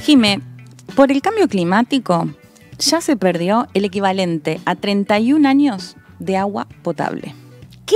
Jime, por el cambio climático ya se perdió el equivalente a 31 años de agua potable. ¿Qué?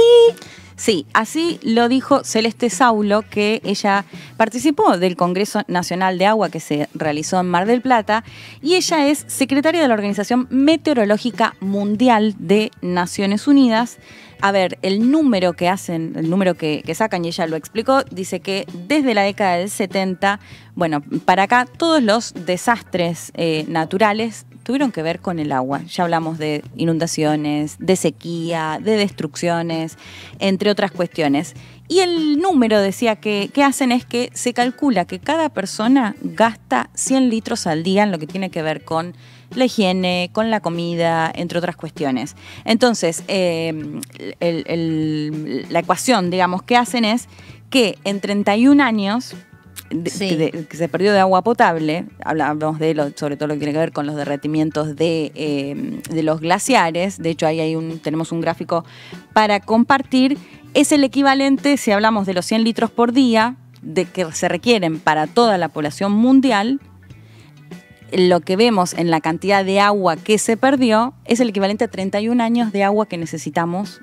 Sí, así lo dijo Celeste Saulo, que ella participó del Congreso Nacional de Agua que se realizó en Mar del Plata, y ella es secretaria de la Organización Meteorológica Mundial de Naciones Unidas. A ver, el número que hacen, el número que sacan, y ella lo explicó, dice que desde la década del 70, bueno, para acá todos los desastres naturales tuvieron que ver con el agua. Ya hablamos de inundaciones, de sequía, de destrucciones, entre otras cuestiones. Y el número, decía, que hacen es que se calcula que cada persona gasta 100 litros al día en lo que tiene que ver con la higiene, con la comida, entre otras cuestiones. Entonces, la ecuación, digamos, que hacen es que en 31 años que se perdió de agua potable, hablamos de sobre todo lo que tiene que ver con los derretimientos de los glaciares. De hecho, ahí tenemos un gráfico para compartir. Es el equivalente, si hablamos de los 100 litros por día, de que se requieren para toda la población mundial. Lo que vemos en la cantidad de agua que se perdió es el equivalente a 31 años de agua que necesitamos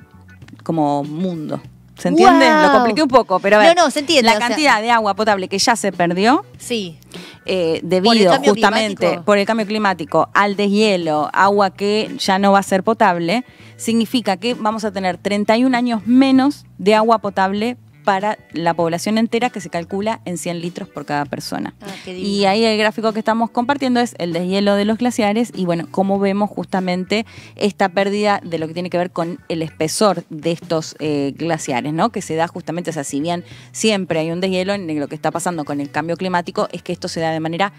como mundo. ¿Se entiende? ¡Wow! Lo compliqué un poco, pero a ver, no, se entiende. la cantidad de agua potable que ya se perdió, sí, debido justamente por el cambio climático al deshielo, agua que ya no va a ser potable, significa que vamos a tener 31 años menos de agua potable para la población entera, que se calcula en 100 litros por cada persona. Y ahí el gráfico que estamos compartiendo es el deshielo de los glaciares y, bueno, cómo vemos justamente esta pérdida de lo que tiene que ver con el espesor de estos glaciares, ¿no? Que se da justamente, o sea, si bien siempre hay un deshielo, en lo que está pasando con el cambio climático es que esto se da de manera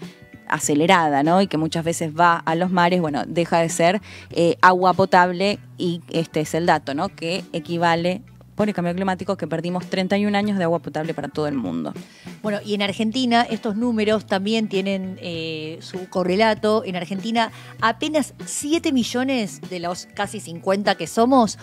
acelerada, ¿no? Y que muchas veces va a los mares, bueno, deja de ser agua potable, y este es el dato, ¿no? Que equivale, por el cambio climático, que perdimos 31 años de agua potable para todo el mundo. Bueno, y en Argentina estos números también tienen su correlato. En Argentina apenas 7 millones de los casi 50 que somos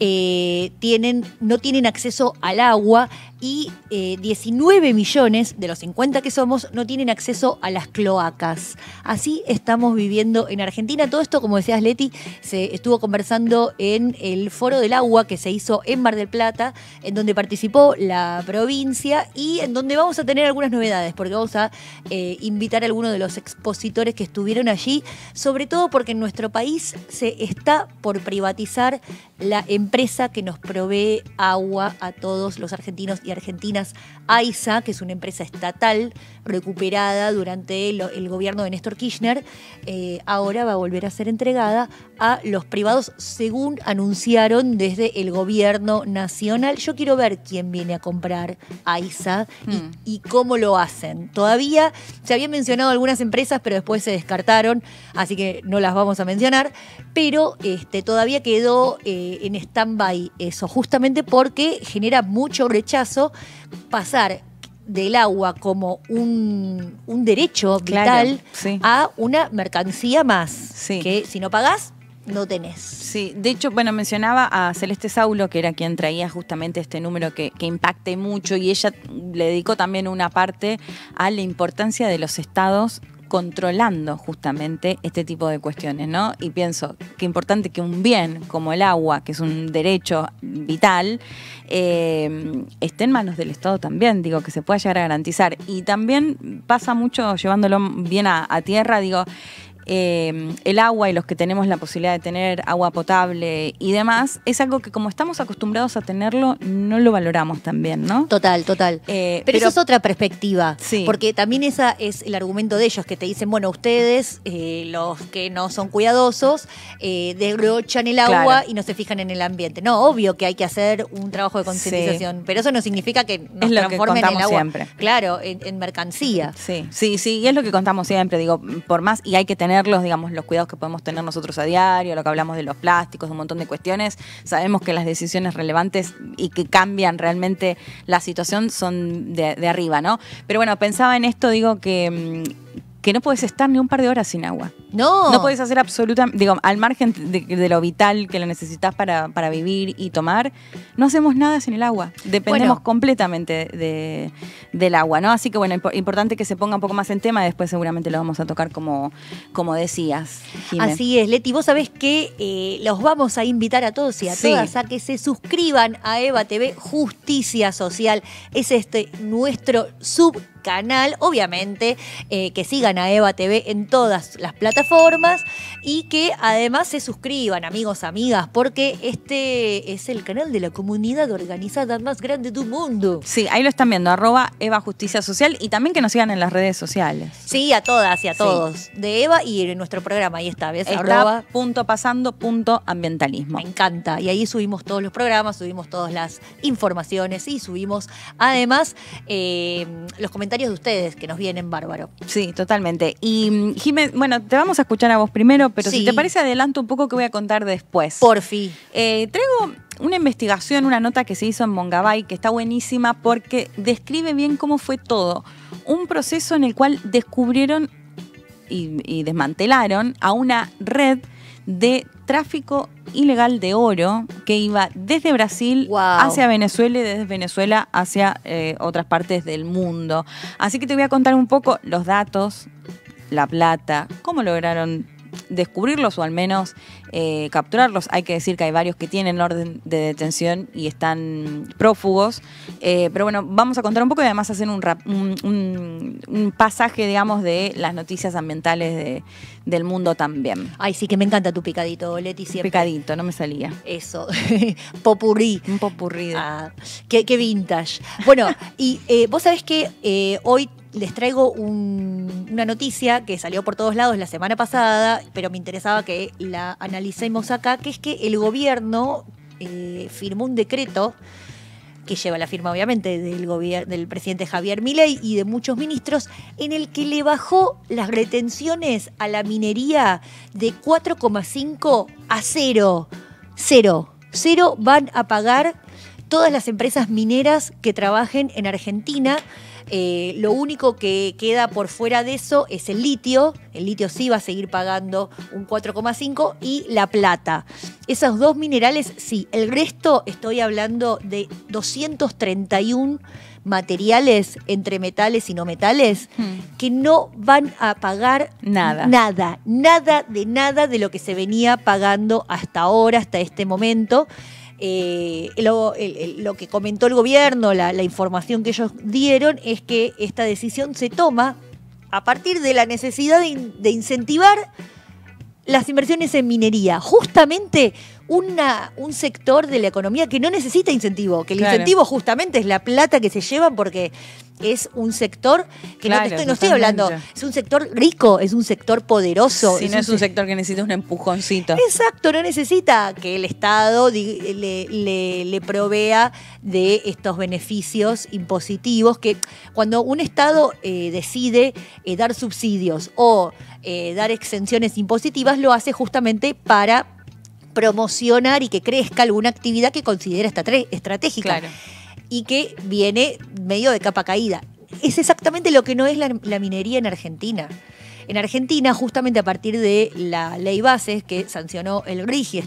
no tienen acceso al agua, y 19 millones de los 50 que somos no tienen acceso a las cloacas. Así estamos viviendo en Argentina. Todo esto, como decías, Leti, se estuvo conversando en el Foro del Agua que se hizo en Mar del Plata, en donde participó la provincia y en donde vamos a tener algunas novedades, porque vamos a invitar a algunos de los expositores que estuvieron allí, sobre todo porque en nuestro país se está por privatizar la empresa que nos provee agua a todos los argentinos y argentinas, AISA, que es una empresa estatal recuperada durante el gobierno de Néstor Kirchner. Ahora va a volver a ser entregada a los privados, según anunciaron desde el gobierno nacional. Yo quiero ver quién viene a comprar AISA y cómo lo hacen. Todavía se habían mencionado algunas empresas, pero después se descartaron, así que no las vamos a mencionar. Pero todavía quedó en stand-by eso, justamente porque genera mucho rechazo pasar del agua como un derecho vital, sí, a una mercancía más, sí, que si no pagás, no tenés. Sí, de hecho, bueno, mencionaba a Celeste Saulo, que era quien traía justamente este número que impacte mucho, y ella le dedicó también una parte a la importancia de los estados controlando justamente este tipo de cuestiones, ¿no? Y pienso que importante que un bien como el agua, que es un derecho vital, esté en manos del Estado también, digo, que se pueda llegar a garantizar. Y también pasa mucho, llevándolo bien a tierra, digo, el agua, y los que tenemos la posibilidad de tener agua potable y demás, es algo que como estamos acostumbrados a tenerlo, no lo valoramos también, ¿no? Total. Pero eso es otra perspectiva, sí, porque también esa es el argumento de ellos, que te dicen, bueno, ustedes, los que no son cuidadosos, derrochan el agua, claro, y no se fijan en el ambiente. No, obvio que hay que hacer un trabajo de concientización, sí, pero eso no significa que nos transformen el agua, siempre, claro, en mercancía. Sí, y es lo que contamos siempre, digo, por más, y hay que tener digamos, los cuidados que podemos tener nosotros a diario, lo que hablamos de los plásticos, un montón de cuestiones. Sabemos que las decisiones relevantes y que cambian realmente la situación son de arriba, ¿no? Pero bueno, pensaba en esto, digo, que no puedes estar ni un par de horas sin agua. No. No podés hacer absolutamente, digo, al margen de lo vital que lo necesitas para vivir y tomar, no hacemos nada sin el agua. Dependemos completamente del agua, ¿no? Así que bueno, importante que se ponga un poco más en tema, después seguramente lo vamos a tocar como decías, Jimé. Así es, Leti, vos sabés que los vamos a invitar a todos y a todas a que se suscriban a EVA TV Justicia Social. Es nuestro subcanal, obviamente, que sigan a EVA TV en todas las plataformas y que además se suscriban, amigos, amigas, porque este es el canal de la comunidad organizada más grande del mundo. Sí, ahí lo están viendo, @EVA Justicia Social, y también que nos sigan en las redes sociales. Sí, a todas y a todos. De EVA y en nuestro programa, ahí está, ¿ves? @.pasando.ambientalismo. Me encanta. Y ahí subimos todos los programas, subimos todas las informaciones y subimos además los comentarios de ustedes que nos vienen bárbaro. Sí, totalmente. Y Jimé, bueno, te vamos a escuchar a vos primero, pero si te parece adelanto un poco que voy a contar después. Porfi. Traigo una investigación, una nota que se hizo en Mongabay, que está buenísima porque describe bien cómo fue todo. Un proceso en el cual descubrieron y desmantelaron a una red de tráfico ilegal de oro que iba desde Brasil hacia Venezuela y desde Venezuela hacia otras partes del mundo. Así que te voy a contar un poco los datos, la plata, cómo lograron descubrirlos o al menos capturarlos. Hay que decir que hay varios que tienen orden de detención y están prófugos. Pero bueno, vamos a contar un poco y además hacer un pasaje, digamos, de las noticias ambientales del mundo también. Ay, sí, que me encanta tu picadito, Leti, siempre. Picadito, no me salía. Eso, popurrí. Un popurrí. Qué vintage. Bueno, y vos sabés que hoy les traigo una noticia que salió por todos lados la semana pasada, pero me interesaba que la analicemos acá, que es que el gobierno firmó un decreto que lleva la firma obviamente del presidente Javier Milei y de muchos ministros, en el que le bajó las retenciones a la minería de 4,5 a 0. Cero van a pagar todas las empresas mineras que trabajen en Argentina. Lo único que queda por fuera de eso es el litio. El litio sí va a seguir pagando un 4,5 y la plata. Esos dos minerales sí. El resto, estoy hablando de 231 materiales entre metales y no metales que no van a pagar nada de lo que se venía pagando hasta ahora, hasta este momento. Lo que comentó el gobierno, la información que ellos dieron es que esta decisión se toma a partir de la necesidad de incentivar las inversiones en minería. Justamente un sector de la economía que no necesita incentivo, que el incentivo justamente es la plata que se llevan porque es un sector que no estoy hablando, es un sector rico, es un sector poderoso. Sí, no es un sector que necesita un empujoncito. Exacto, no necesita que el Estado le provea de estos beneficios impositivos, que cuando un Estado decide dar subsidios o dar exenciones impositivas, lo hace justamente para promocionar y que crezca alguna actividad que considera estratégica y que viene medio de capa caída. Es exactamente lo que no es la minería en Argentina. En Argentina, justamente a partir de la ley bases que sancionó el RIGI,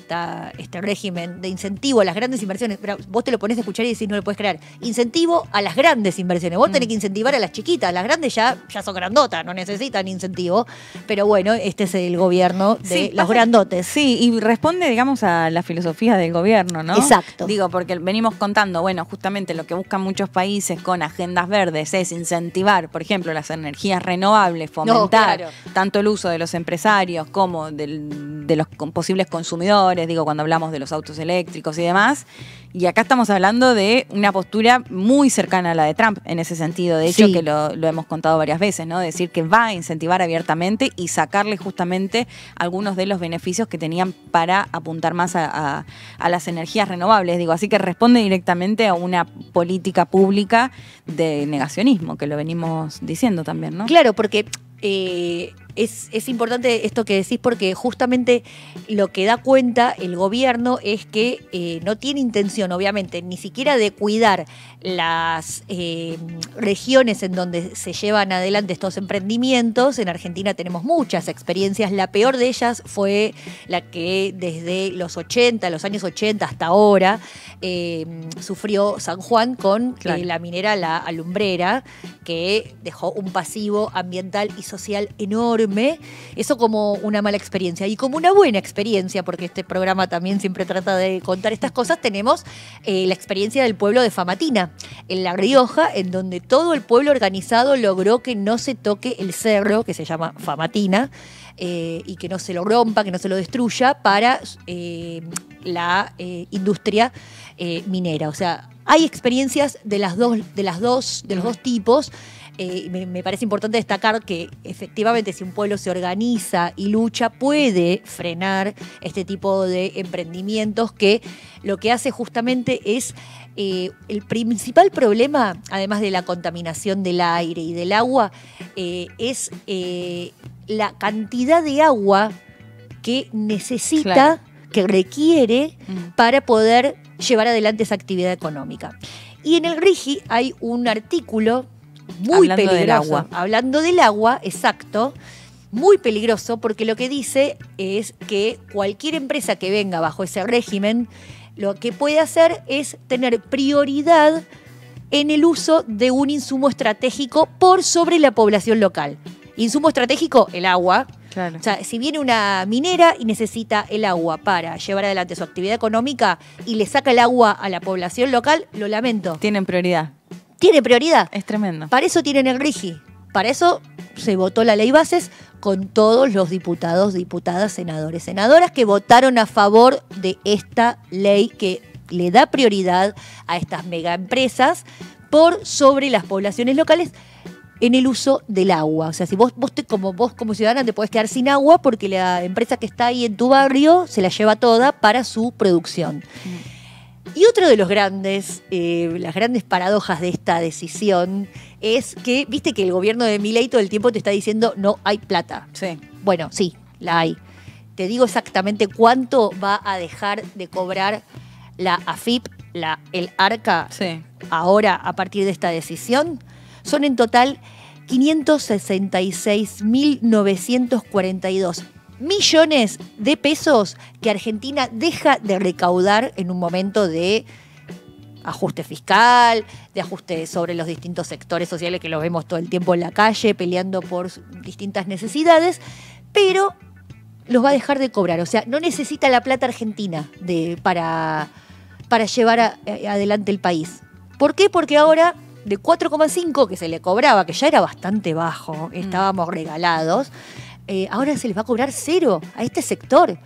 este régimen de incentivo a las grandes inversiones, pero vos te lo ponés a escuchar y decís, no lo puedes creer, incentivo a las grandes inversiones. Vos tenés que incentivar a las chiquitas, las grandes ya son grandotas, no necesitan incentivo, pero bueno, este es el gobierno de los grandotes. Sí, y responde, digamos, a la filosofía del gobierno, ¿no? Exacto. Digo, porque venimos contando, bueno, justamente lo que buscan muchos países con agendas verdes es incentivar, por ejemplo, las energías renovables, fomentar tanto el uso de los empresarios como de los posibles consumidores, digo, cuando hablamos de los autos eléctricos y demás. Y acá estamos hablando de una postura muy cercana a la de Trump en ese sentido. De hecho, que lo hemos contado varias veces, ¿no? Decir que va a incentivar abiertamente y sacarle justamente algunos de los beneficios que tenían para apuntar más a las energías renovables. Digo, así que responde directamente a una política pública de negacionismo, que lo venimos diciendo también, ¿no? Claro, porque es importante esto que decís porque justamente lo que da cuenta el gobierno es que no tiene intención, obviamente, ni siquiera de cuidar las regiones en donde se llevan adelante estos emprendimientos. En Argentina tenemos muchas experiencias. La peor de ellas fue la que desde los años 80 hasta ahora, sufrió San Juan con la minera La Alumbrera, que dejó un pasivo ambiental y social enorme. Eso como una mala experiencia. Y como una buena experiencia, porque este programa también siempre trata de contar estas cosas, tenemos la experiencia del pueblo de Famatina, en La Rioja, en donde todo el pueblo organizado logró que no se toque el cerro, que se llama Famatina, y que no se lo rompa, que no se lo destruya para la industria minera. O sea, hay experiencias de los dos tipos. Me parece importante destacar que efectivamente si un pueblo se organiza y lucha puede frenar este tipo de emprendimientos que lo que hace justamente es el principal problema, además de la contaminación del aire y del agua, es la cantidad de agua que necesita, que requiere para poder llevar adelante esa actividad económica. Y en el RIGI hay un artículo muy peligroso. Hablando del agua, exacto, muy peligroso, porque lo que dice es que cualquier empresa que venga bajo ese régimen, lo que puede hacer es tener prioridad en el uso de un insumo estratégico por sobre la población local. Insumo estratégico, el agua. Claro. O sea, si viene una minera y necesita el agua para llevar adelante su actividad económica y le saca el agua a la población local, lo lamento. Tienen prioridad. Tiene prioridad. Es tremendo. Para eso tienen el RIGI. Para eso se votó la ley bases con todos los diputados, diputadas, senadores, senadoras que votaron a favor de esta ley que le da prioridad a estas megaempresas por sobre las poblaciones locales en el uso del agua. O sea, si vos como ciudadana te podés quedar sin agua porque la empresa que está ahí en tu barrio se la lleva toda para su producción. Y otro de las grandes paradojas de esta decisión es que, viste que el gobierno de Milei todo el tiempo te está diciendo no hay plata. Sí. Bueno, sí, la hay. Te digo exactamente cuánto va a dejar de cobrar la AFIP, el ARCA, ahora a partir de esta decisión. Son en total 566.942 millones de pesos que Argentina deja de recaudar en un momento de ajuste fiscal, de ajuste sobre los distintos sectores sociales que los vemos todo el tiempo en la calle peleando por distintas necesidades, pero los va a dejar de cobrar. O sea, no necesita la plata argentina para llevar adelante el país. ¿Por qué? Porque ahora de 4,5 que se le cobraba, que ya era bastante bajo, estábamos regalados, ahora se les va a cobrar 0 a este sector.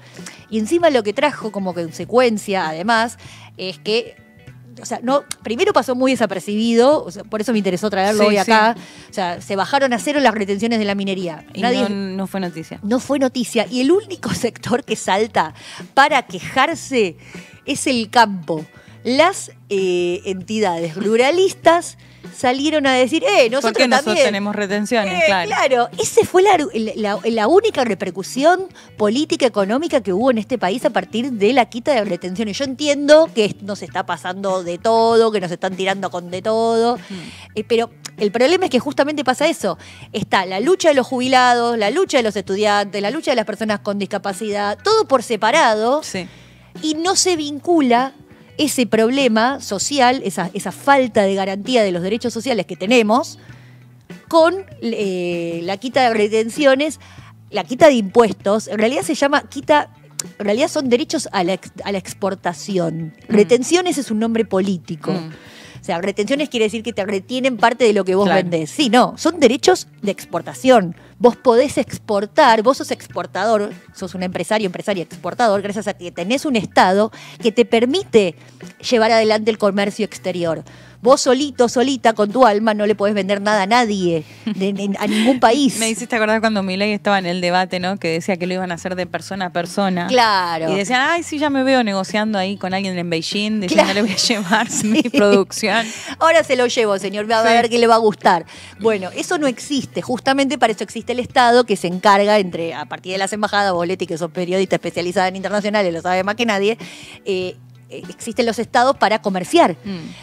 Y encima lo que trajo como consecuencia, además, es que, o sea, primero pasó muy desapercibido, o sea, por eso me interesó traerlo hoy acá. Sí. O sea, se bajaron a 0 las retenciones de la minería. Y no fue noticia. No fue noticia. Y el único sector que salta para quejarse es el campo. Las entidades ruralistas salieron a decir, nosotros porque nosotros también tenemos retenciones, claro. Esa fue la única repercusión política económica que hubo en este país a partir de la quita de retenciones. Yo entiendo que nos está pasando de todo, que nos están tirando con de todo, pero el problema es que justamente pasa eso. Está la lucha de los jubilados, la lucha de los estudiantes, la lucha de las personas con discapacidad, todo por separado, y no se vincula ese problema social, esa falta de garantía de los derechos sociales que tenemos, con la quita de retenciones, la quita de impuestos. En realidad se llama en realidad son derechos a la exportación. Retenciones es un nombre político. O sea, retenciones quiere decir que te retienen parte de lo que vos vendés. Sí, no, son derechos de exportación. Vos podés exportar, vos sos exportador, sos un empresaria exportador, gracias a que tenés un Estado que te permite llevar adelante el comercio exterior. Vos solita, con tu alma, no le podés vender nada a nadie, a ningún país. Me hiciste acordar cuando Milei estaba en el debate, ¿no? Que decía que lo iban a hacer de persona a persona. Claro. Y decían, ay, sí, ya me veo negociando ahí con alguien en Beijing, diciéndole voy a llevar mi producción. Ahora se lo llevo, señor, va a ver qué le va a gustar. Bueno, eso no existe. Justamente para eso existe existe el Estado que se encarga, a partir de las embajadas, vos, Leti, que sos periodista especializada en internacionales, lo sabe más que nadie, existen los estados para comerciar.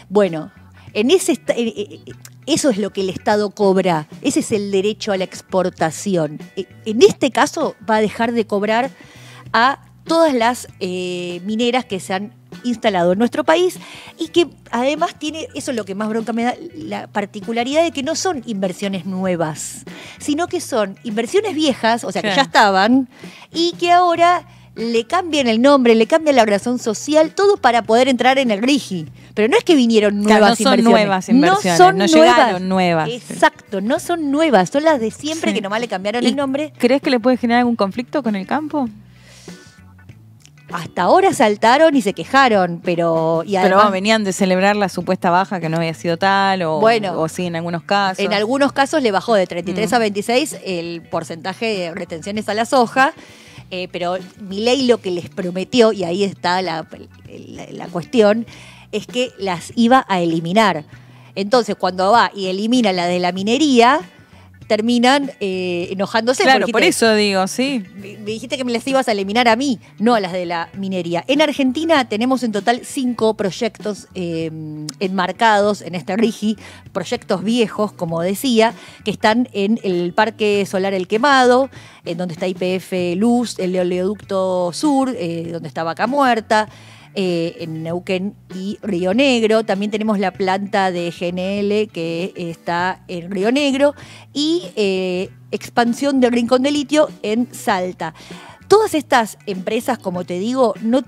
Bueno, eso es lo que el Estado cobra. Ese es el derecho a la exportación. En este caso va a dejar de cobrar a todas las mineras que se han instalado en nuestro país y que además tiene, eso es lo que más bronca me da, la particularidad de que no son inversiones nuevas, sino que son inversiones viejas, o sea, que ya estaban, y que ahora le cambian el nombre, le cambian la razón social, todo para poder entrar en el RIGI. Pero no es que vinieron nuevas inversiones. No son nuevas inversiones, no llegaron nuevas. Exacto, no son nuevas, son las de siempre que nomás le cambiaron el nombre. ¿Crees que le puede generar algún conflicto con el campo? Hasta ahora saltaron y se quejaron, pero... Pero venían de celebrar la supuesta baja que no había sido tal, o sí en algunos casos. En algunos casos le bajó de 33 a 26 el porcentaje de retenciones a la soja, pero Milei lo que les prometió, y ahí está la cuestión, es que las iba a eliminar. Entonces, cuando va y elimina la de la minería, terminan enojándose. Claro, por eso digo, sí. Me dijiste que me las ibas a eliminar a mí, no a las de la minería. En Argentina tenemos en total 5 proyectos enmarcados en este RIGI, proyectos viejos, como decía, que están en el Parque Solar El Quemado, en donde está YPF Luz, el oleoducto sur, donde está Vaca Muerta, en Neuquén y Río Negro. También tenemos la planta de GNL que está en Río Negro y expansión del Rincón de Litio en Salta. Todas estas empresas, como te digo, no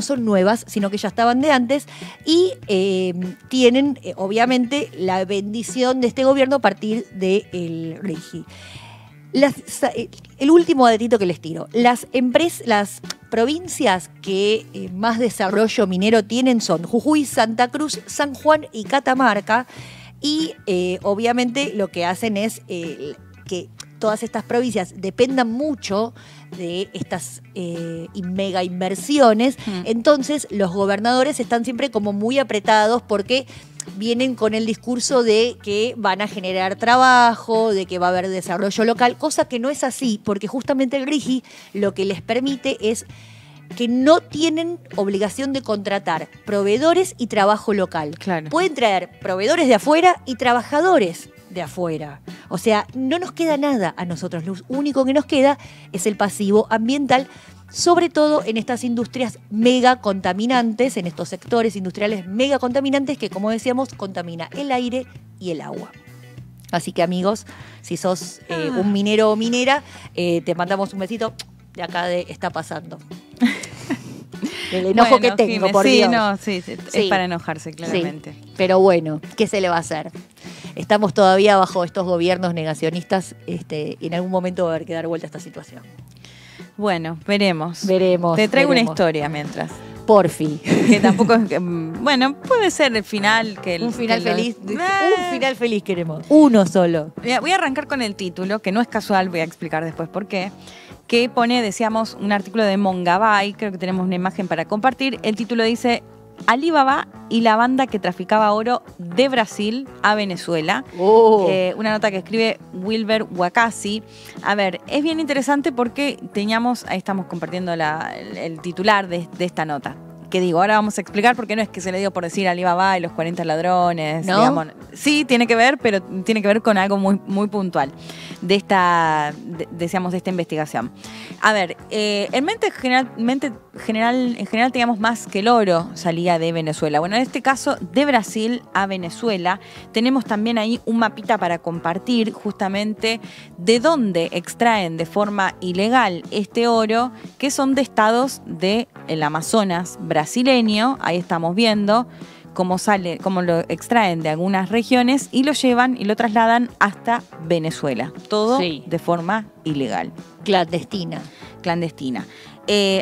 son nuevas, sino que ya estaban de antes y tienen, obviamente, la bendición de este gobierno a partir del RIGI. El último datito que les tiro. Las provincias que más desarrollo minero tienen son Jujuy, Santa Cruz, San Juan y Catamarca. Y obviamente lo que hacen es que todas estas provincias dependan mucho de estas mega inversiones. Entonces los gobernadores están siempre como muy apretados porque vienen con el discurso de que van a generar trabajo, de que va a haber desarrollo local, cosa que no es así, porque justamente el RIGI lo que les permite es que no tienen obligación de contratar proveedores y trabajo local. Claro. Pueden traer proveedores de afuera y trabajadores de afuera. O sea, no nos queda nada a nosotros. Lo único que nos queda es el pasivo ambiental, sobre todo en estas industrias mega contaminantes, en estos sectores industriales mega contaminantes que, como decíamos, contamina el aire y el agua. Así que, amigos, si sos un minero o minera, te mandamos un besito de acá de Está Pasando. El enojo que tengo, Jimé, por Dios. Sí, es para enojarse, claramente. Sí, pero bueno, ¿qué se le va a hacer? Estamos todavía bajo estos gobiernos negacionistas y en algún momento va a haber que dar vuelta a esta situación. Bueno, veremos. Veremos. Te traigo una historia mientras. Porfi. Que tampoco es... bueno, puede ser el final. Un final feliz. Un final feliz queremos. Uno solo. Voy a arrancar con el título, que no es casual, voy a explicar después por qué. Que pone, decíamos, un artículo de Mongabay, creo que tenemos una imagen para compartir. El título dice: Alibaba y la banda que traficaba oro de Brasil a Venezuela. Una nota que escribe Wilber Wakasi. A ver, es bien interesante porque ahí estamos compartiendo el titular de esta nota. Que digo, ahora vamos a explicar por qué no es que se le dio por decir Alibaba y los 40 ladrones. ¿No? Digamos. Sí, tiene que ver, pero tiene que ver con algo muy, muy puntual de esta investigación. A ver, en general teníamos más que el oro salía de Venezuela. Bueno, en este caso, de Brasil a Venezuela, tenemos también ahí un mapita para compartir justamente de dónde extraen de forma ilegal este oro, que son de estados del Amazonas brasileño. Ahí estamos viendo cómo lo extraen de algunas regiones y lo llevan y lo trasladan hasta Venezuela. Todo de forma ilegal. Clandestina.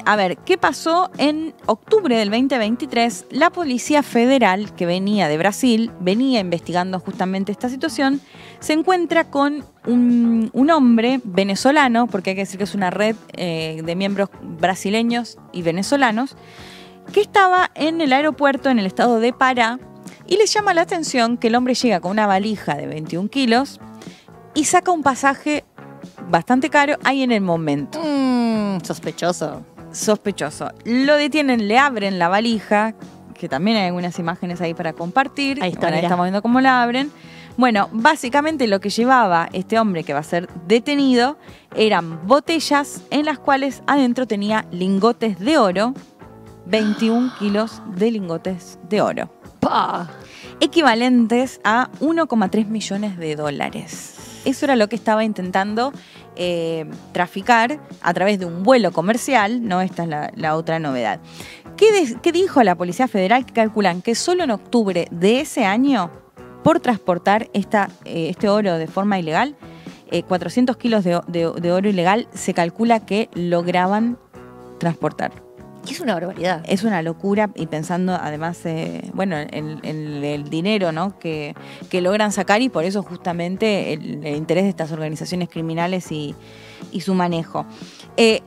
A ver, ¿qué pasó? En octubre del 2023, la Policía Federal, que venía de Brasil, venía investigando justamente esta situación, se encuentra con un hombre venezolano, porque hay que decir que es una red de miembros brasileños y venezolanos, que estaba en el aeropuerto en el estado de Pará, y les llama la atención que el hombre llega con una valija de 21 kilos y saca un pasaje bastante caro ahí en el momento. Sospechoso. Sospechoso. Lo detienen, le abren la valija, que también hay algunas imágenes ahí para compartir. Ahí está, Ahora mirá. estamos viendo cómo la abren. Bueno, básicamente lo que llevaba este hombre que va a ser detenido eran botellas en las cuales adentro tenía lingotes de oro, 21 kilos de lingotes de oro, ¡Pah! equivalentes a 1,3 millones de dólares. Eso era lo que estaba intentando traficar a través de un vuelo comercial, ¿no? Esta es la otra novedad. ¿Qué dijo la Policía Federal? Que calculan que solo en octubre de ese año, por transportar este oro de forma ilegal, 400 kilos de oro ilegal, se calcula que lograban transportar. Es una barbaridad. Es una locura, y pensando además en el dinero, ¿no? que logran sacar, y por eso justamente el interés de estas organizaciones criminales y su manejo.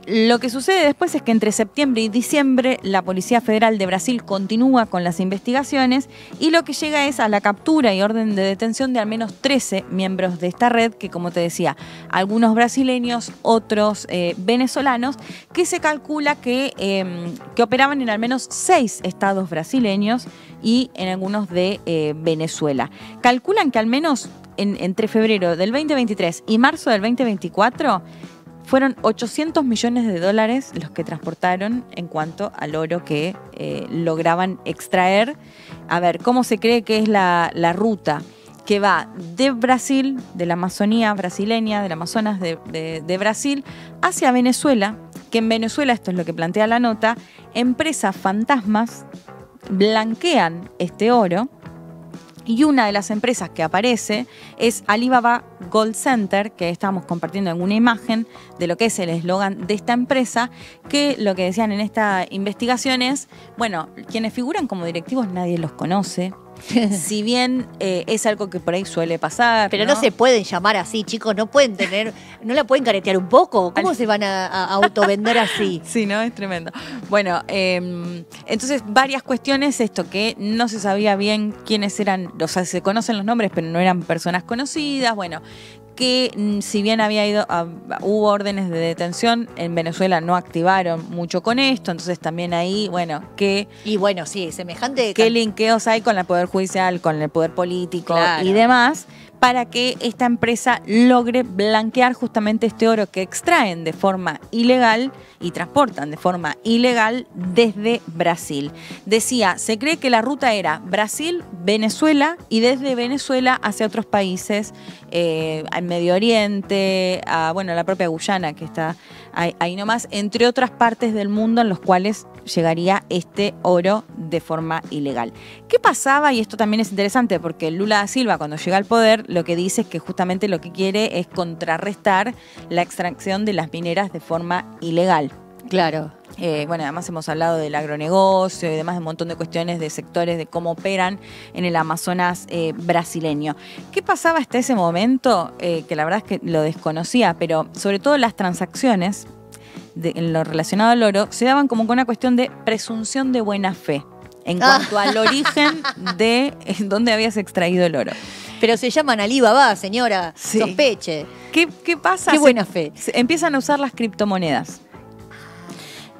Lo que sucede después es que entre septiembre y diciembre la Policía Federal de Brasil continúa con las investigaciones, y lo que llega es a la captura y orden de detención de al menos 13 miembros de esta red, que, como te decía, algunos brasileños, otros venezolanos, que se calcula que operaban en al menos 6 estados brasileños y en algunos de Venezuela. Calculan que al menos entre febrero del 2023 y marzo del 2024 fueron 800 millones de dólares los que transportaron en cuanto al oro que lograban extraer. A ver, ¿cómo se cree que es la ruta? Que va de Brasil, de la Amazonía brasileña, del Amazonas de Brasil, hacia Venezuela, que en Venezuela, esto es lo que plantea la nota, empresas fantasmas blanquean este oro, y una de las empresas que aparece es Alibaba Gold Center, que estamos compartiendo en una imagen de lo que es el eslogan de esta empresa, que lo que decían en esta investigación es, bueno, quienes figuran como directivos nadie los conoce. Si bien es algo que por ahí suele pasar. Pero no se pueden llamar así, chicos, no la pueden caretear un poco. ¿Cómo se van a autovender así? Sí, ¿no? Es tremendo. Bueno, entonces varias cuestiones, esto que no se sabía bien quiénes eran, o sea, se conocen los nombres, pero no eran personas conocidas, bueno, que si bien hubo órdenes de detención, en Venezuela no activaron mucho con esto, entonces también ahí, bueno, Y bueno, sí, semejante... qué linkeos hay con el Poder Judicial, con el Poder Político, Claro, y demás, para que esta empresa logre blanquear justamente este oro que extraen de forma ilegal y transportan de forma ilegal desde Brasil. Decía, se cree que la ruta era Brasil, Venezuela, y desde Venezuela hacia otros países, al Medio Oriente, a la propia Guyana, que está ahí nomás, entre otras partes del mundo en los cuales llegaría este oro de forma ilegal. ¿Qué pasaba? Y esto también es interesante, porque Lula da Silva, cuando llega al poder, lo que dice es que justamente lo que quiere es contrarrestar la extracción de las mineras de forma ilegal. Claro. Además hemos hablado del agronegocio y demás, de un montón de cuestiones de sectores, de cómo operan en el Amazonas brasileño. ¿Qué pasaba hasta ese momento? Que la verdad es que lo desconocía, pero sobre todo las transacciones en lo relacionado al oro se daban como con una cuestión de presunción de buena fe en cuanto al origen de dónde habías extraído el oro. Pero se llaman Alibaba, señora. Sí. Sospeche. ¿Qué pasa? Qué buena fe. Empiezan a usar las criptomonedas.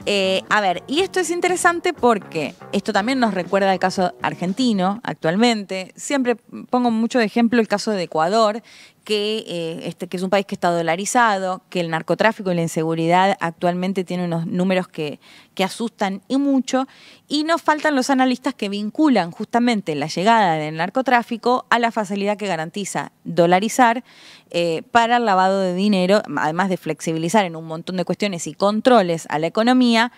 Y esto es interesante porque esto también nos recuerda el caso argentino actualmente. Siempre pongo mucho de ejemplo el caso de Ecuador, que es un país que está dolarizado, que el narcotráfico y la inseguridad actualmente tienen unos números que asustan y mucho, y nos faltan los analistas que vinculan justamente la llegada del narcotráfico a la facilidad que garantiza dolarizar para el lavado de dinero, además de flexibilizar en un montón de cuestiones y controles a la economía,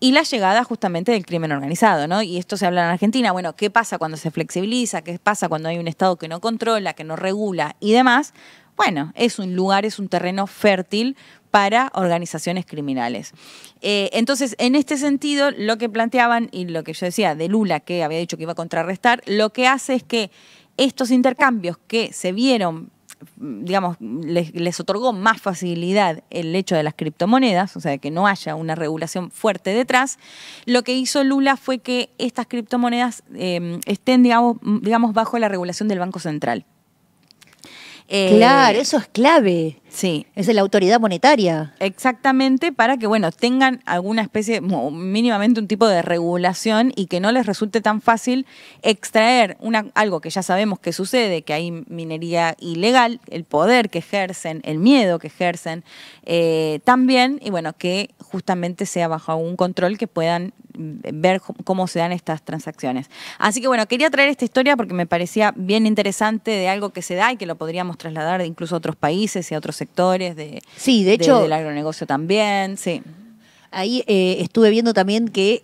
y la llegada justamente del crimen organizado, ¿no? Y esto se habla en Argentina. Bueno, ¿qué pasa cuando se flexibiliza? ¿Qué pasa cuando hay un Estado que no controla, que no regula y demás? Bueno, es un terreno fértil para organizaciones criminales. Entonces, en este sentido, lo que planteaban y lo que yo decía de Lula, que había dicho que iba a contrarrestar, lo que hace es que estos intercambios que se vieron, digamos, les otorgó más facilidad el hecho de las criptomonedas, o sea, que no haya una regulación fuerte detrás. Lo que hizo Lula fue que estas criptomonedas estén, digamos, bajo la regulación del Banco Central. Claro, eso es clave. Sí. Es la autoridad monetaria. Exactamente, para que, bueno, tengan alguna especie, mínimamente un tipo de regulación y que no les resulte tan fácil extraer algo que ya sabemos que sucede, que hay minería ilegal, el poder que ejercen, el miedo que ejercen también, y bueno, que justamente sea bajo un control que puedan ver cómo se dan estas transacciones. Así que bueno, quería traer esta historia porque me parecía bien interesante de algo que se da y que lo podríamos trasladar incluso a otros países y a otros sectores sí, de hecho, del agronegocio también, sí. Ahí estuve viendo también que,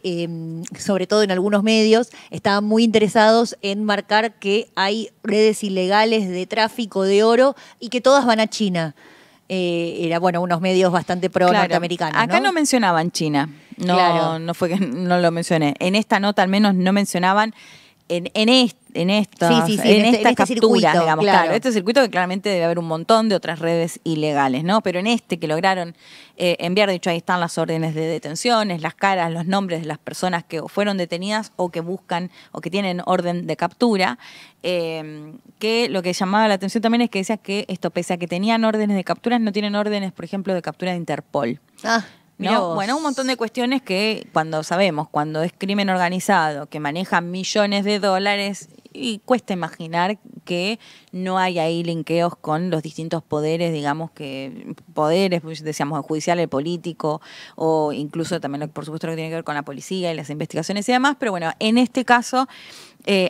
sobre todo en algunos medios, estaban muy interesados en marcar que hay redes ilegales de tráfico de oro y que todas van a China. Era, bueno, unos medios bastante pro-norteamericanos. Acá no mencionaban China. No, claro. No fue que no lo mencioné. En esta nota al menos no mencionaban en esta captura, circuito, digamos, claro, este circuito que claramente debe haber un montón de otras redes ilegales, ¿no? Pero en este que lograron enviar, de hecho ahí están las órdenes de detenciones, las caras, los nombres de las personas que fueron detenidas o que buscan o que tienen orden de captura, que lo que llamaba la atención también es que decía que esto, pese a que tenían órdenes de capturas, no tienen órdenes, por ejemplo, de captura de Interpol. ¿No? Bueno, un montón de cuestiones que cuando es crimen organizado, que maneja millones de dólares, y cuesta imaginar que no hay ahí linkeos con los distintos poderes, digamos que poderes, pues decíamos, el judicial, el político, o incluso también, por supuesto, lo que tiene que ver con la policía y las investigaciones y demás, pero bueno, en este caso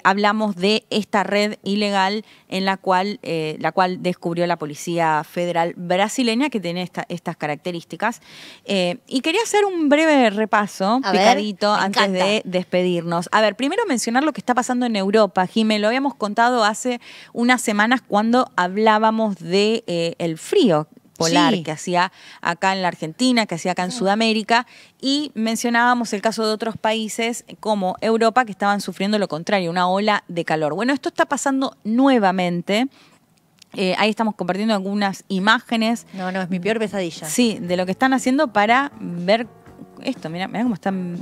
hablamos de esta red ilegal en la cual descubrió la Policía Federal brasileña, que tiene estas características. Y quería hacer un breve repaso, picadito, antes de despedirnos. A ver, primero mencionar lo que está pasando en Europa. Jimé, lo habíamos contado hace unas semanas cuando hablábamos de el frío polar que hacía acá en la Argentina, que hacía acá en Sudamérica, y mencionábamos el caso de otros países como Europa que estaban sufriendo lo contrario, una ola de calor. Bueno, esto está pasando nuevamente. Ahí estamos compartiendo algunas imágenes. No, es mi peor pesadilla. Sí, de lo que están haciendo para ver esto, mira cómo están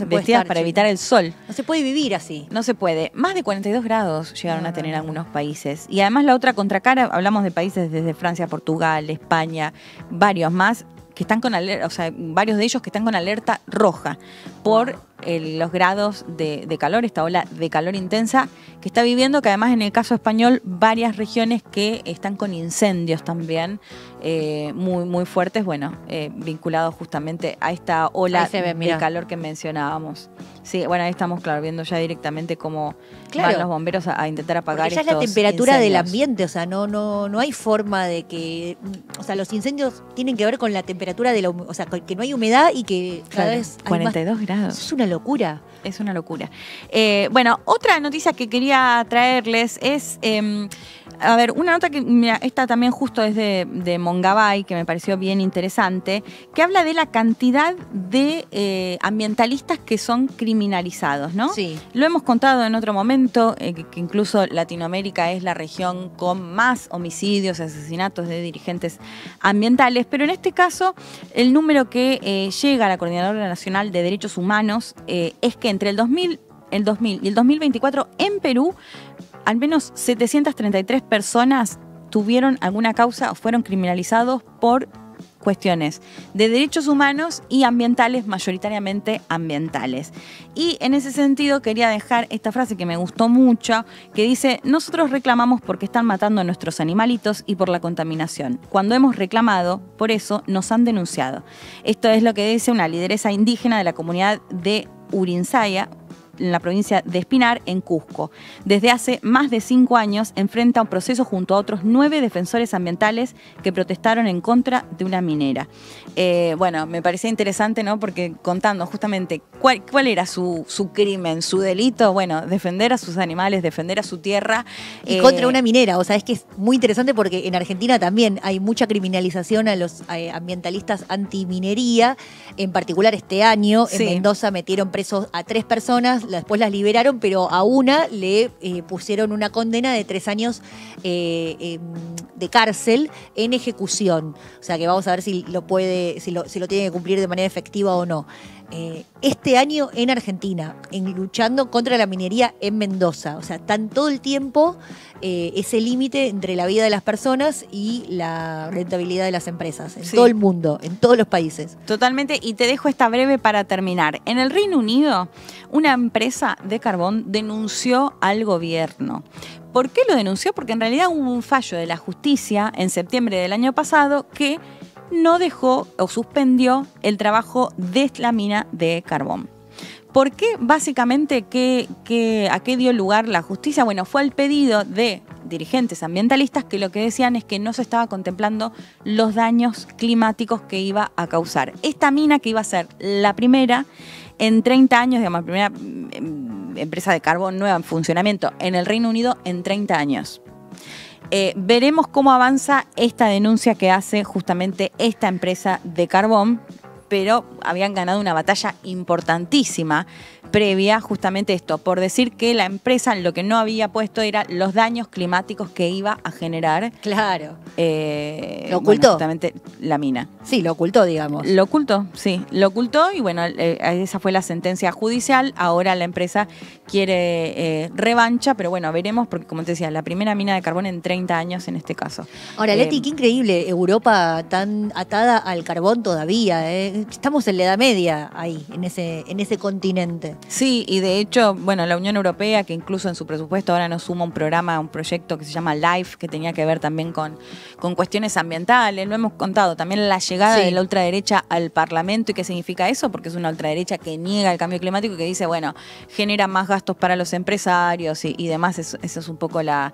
vestidas para evitar el sol. No se puede vivir así. No se puede. Más de 42 grados llegaron a tener algunos países. Y además la otra contracara, hablamos de países desde Francia, Portugal, España, varios más, que están con alerta, o sea, varios de ellos que están con alerta roja por los grados de calor, esta ola de calor intensa que está viviendo, que además en el caso español varias regiones que están con incendios también muy, muy fuertes, bueno, vinculados justamente a esta ola de calor que mencionábamos. Sí, bueno, ahí estamos, claro, viendo ya directamente cómo van los bomberos a intentar apagar estos incendios. Ya es la temperatura incendios del ambiente, o sea, no hay forma de que, o sea, los incendios tienen que ver con la temperatura de o sea, que no hay humedad y que cada vez hay 42 grados. Es una locura. Es una locura. Bueno, otra noticia que quería traerles es, a ver, una nota que, mira, esta también justo es de Mongabay, que me pareció bien interesante, que habla de la cantidad de ambientalistas que son criminalizados, ¿no? Sí. Lo hemos contado en otro momento, que incluso Latinoamérica es la región con más homicidios y asesinatos de dirigentes ambientales, pero en este caso el número que llega a la Coordinadora Nacional de Derechos Humanos es que entre el 2000 y el 2024 en Perú al menos 733 personas tuvieron alguna causa o fueron criminalizados por cuestiones de derechos humanos y ambientales, mayoritariamente ambientales. Y en ese sentido quería dejar esta frase que me gustó mucho, que dice: nosotros reclamamos porque están matando a nuestros animalitos y por la contaminación. Cuando hemos reclamado, por eso nos han denunciado. Esto es lo que dice una lideresa indígena de la comunidad de Urinsaya, en la provincia de Espinar, en Cusco. Desde hace más de 5 años enfrenta un proceso junto a otros 9 defensores ambientales que protestaron en contra de una minera. Bueno, me parecía interesante, ¿no? Porque contando justamente cuál era su crimen, su delito, bueno, defender a sus animales, defender a su tierra. Y contra una minera, o sea, es que es muy interesante porque en Argentina también hay mucha criminalización a los ambientalistas antiminería, en particular este año en Mendoza metieron presos a 3 personas, después las liberaron, pero a una le pusieron una condena de 3 años de cárcel en ejecución. O sea que vamos a ver si lo tiene que cumplir de manera efectiva o no. este año en Argentina, luchando contra la minería en Mendoza. O sea, están todo el tiempo ese límite entre la vida de las personas y la rentabilidad de las empresas, en todo el mundo, en todos los países. Totalmente, y te dejo esta breve para terminar. En el Reino Unido, una empresa de carbón denunció al gobierno. ¿Por qué lo denunció? Porque en realidad hubo un fallo de la justicia en septiembre del año pasado que no dejó o suspendió el trabajo de la mina de carbón. ¿Por qué? Básicamente, ¿a qué dio lugar la justicia? Bueno, fue al pedido de dirigentes ambientalistas que lo que decían es que no se estaba contemplando los daños climáticos que iba a causar. Esta mina, que iba a ser la primera en 30 años, digamos, la primera empresa de carbón nueva en funcionamiento en el Reino Unido en 30 años. Veremos cómo avanza esta denuncia que hace justamente esta empresa de carbón, pero habían ganado una batalla importantísima previa, justamente esto, por decir que la empresa lo que no había puesto era los daños climáticos que iba a generar. Claro. ¿Lo ocultó? Justamente la mina. Sí, lo ocultó, digamos. Lo ocultó, sí. Lo ocultó y bueno, esa fue la sentencia judicial. Ahora la empresa quiere revancha, pero bueno, veremos, porque como te decía, la primera mina de carbón en 30 años en este caso. Ahora, Leti, qué increíble, Europa tan atada al carbón todavía. Estamos en la Edad Media ahí, en ese continente. Sí, y de hecho, bueno, la Unión Europea, que incluso en su presupuesto ahora nos suma un proyecto que se llama LIFE, que tenía que ver también con cuestiones ambientales. Lo hemos contado, también la llegada de la ultraderecha al Parlamento. ¿Y qué significa eso? Porque es una ultraderecha que niega el cambio climático y que dice, bueno, genera más gastos para los empresarios y demás. Eso es un poco la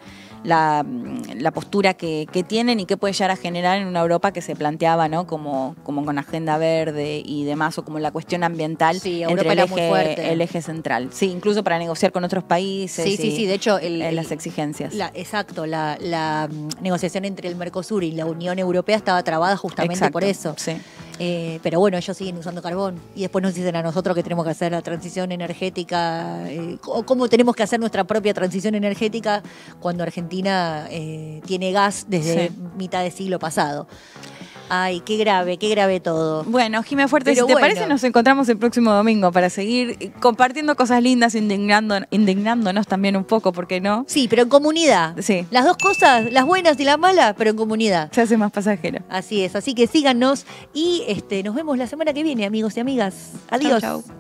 postura que tienen y que puede llegar a generar en una Europa que se planteaba, ¿no? como con agenda verde y demás, o como la cuestión ambiental entre el eje central. Sí, incluso para negociar con otros países. Sí, de hecho, las exigencias. La negociación entre el Mercosur y la Unión Europea estaba trabada justamente por eso. Sí. Pero bueno, ellos siguen usando carbón y después nos dicen a nosotros que tenemos que hacer la transición energética, cómo tenemos que hacer nuestra propia transición energética cuando Argentina tiene gas desde mitad del siglo pasado. Ay, qué grave todo. Bueno, Jimé Fuerte, si te parece, nos encontramos el próximo domingo para seguir compartiendo cosas lindas, indignándonos también un poco, ¿por qué no? Sí, pero en comunidad. Sí. Las dos cosas, las buenas y las malas, pero en comunidad. Se hace más pasajero. Así es, así que síganos y nos vemos la semana que viene, amigos y amigas. Adiós. Chau, chau.